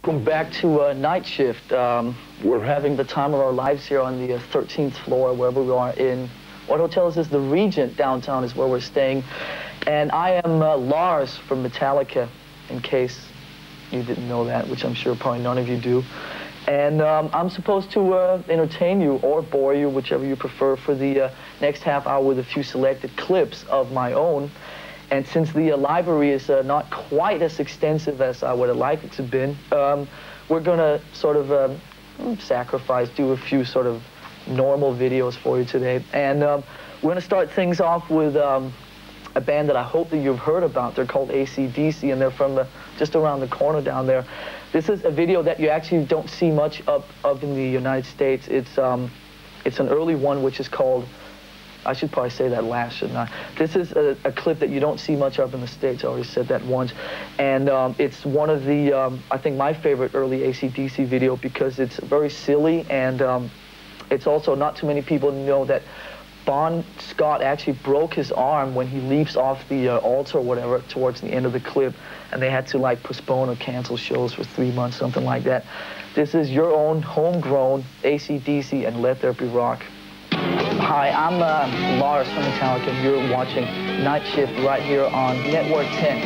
Welcome back to Nightshift. We're having the time of our lives here on the 13th floor, wherever we are in what hotel is this? The Regent downtown is where we're staying. And I am Lars from Metallica, in case you didn't know that, which I'm sure probably none of you do. And I'm supposed to entertain you or bore you, whichever you prefer, for the next half hour with a few selected clips of my own. And since the library is not quite as extensive as I would have liked it to have been, we're going to sort of do a few sort of normal videos for you today. And we're going to start things off with a band that I hope that you've heard about. They're called AC/DC, and they're from just around the corner down there. This is a video that you actually don't see much of in the United States. It's an early one, which is called, I should probably say that last, shouldn't I? This is a clip that you don't see much of in the States. I already said that once. And it's one of the, I think, my favorite early AC/DC video because it's very silly, and it's also not too many people know that Bon Scott actually broke his arm when he leaps off the altar or whatever towards the end of the clip, and they had to like postpone or cancel shows for 3 months, something like that. This is your own homegrown AC/DC and Let There Be Rock. Hi, I'm Lars from Metallica, and you're watching Night Shift right here on Network 10.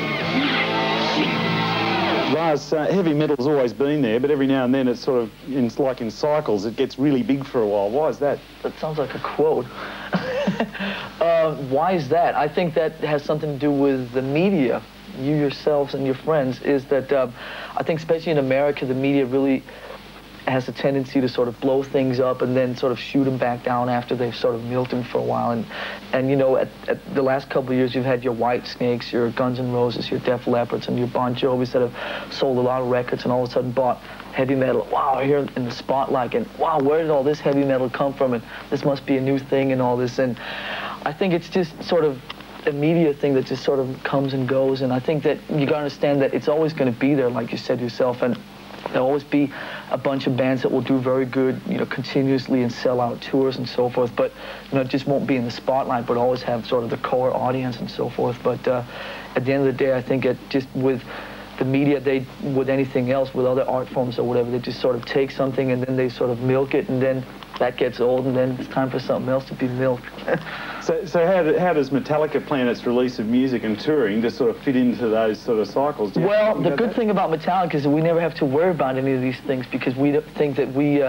Lars, heavy metal's always been there, but every now and then it's sort of, like in cycles, it gets really big for a while. Why is that? That sounds like a quote. Why is that? I think that has something to do with the media. You yourselves and your friends, is that I think especially in America, the media really has a tendency to sort of blow things up and then sort of shoot them back down after they've sort of milked them for a while. And you know, at the last couple of years, you've had your White Snakes, your Guns N' Roses, your Def Leppards, and your Bon Jovis that have sold a lot of records and all of a sudden bought heavy metal. Wow, here in the spotlight, and wow, where did all this heavy metal come from? And this must be a new thing and all this. And I think it's just sort of a media thing that just sort of comes and goes. And I think that you gotta understand that it's always gonna be there, like you said yourself. And there'll always be a bunch of bands that will do very good, you know, continuously and sell out tours and so forth, but, you know, it just won't be in the spotlight, but always have sort of the core audience and so forth. But at the end of the day, I think it just with the media, with anything else, with other art forms or whatever, they just sort of take something and then they sort of milk it, and then that gets old, and then it's time for something else to be milked. So how does Metallica plan its release of music and touring to sort of fit into those sort of cycles? Well, the good thing about Metallica is that we never have to worry about any of these things because we don't think that we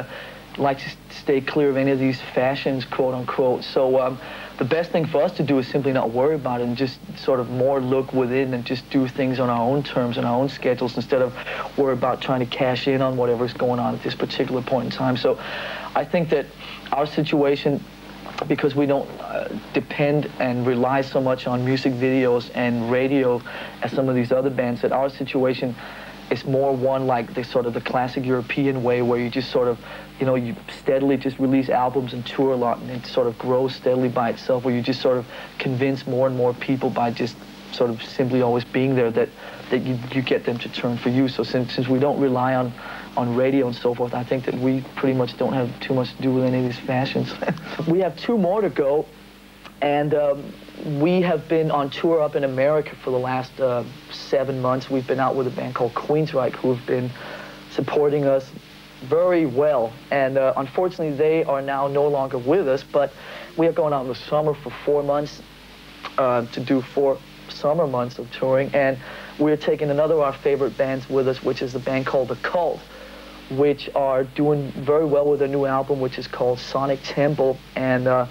like to stay clear of any of these fashions, quote unquote. So the best thing for us to do is simply not worry about it and just sort of more look within and just do things on our own terms and our own schedules instead of worry about trying to cash in on whatever's going on at this particular point in time. So I think that our situation, because we don't depend and rely so much on music videos and radio as some of these other bands, that our situation is more one like the sort of the classic European way, where you just sort of, you know, you steadily just release albums and tour a lot, and it sort of grows steadily by itself, where you just sort of convince more and more people by just sort of simply always being there that you get them to turn for you. So since we don't rely on radio and so forth, I think that we pretty much don't have too much to do with any of these fashions. We have 2 more to go, and we have been on tour up in America for the last 7 months. We've been out with a band called Queensryche, who have been supporting us very well, and unfortunately they are now no longer with us, but we are going out in the summer for 4 months to do 4 summer months of touring, and we're taking another of our favorite bands with us, which is a band called The Cult, which are doing very well with their new album, which is called Sonic Temple, and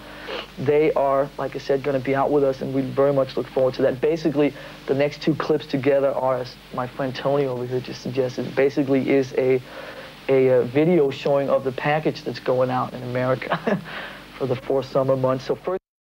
they are, like I said, going to be out with us, and we very much look forward to that. Basically, the next 2 clips together are, as my friend Tony over here just suggested, basically is a video showing of the package that's going out in America for the 4 summer months. So first.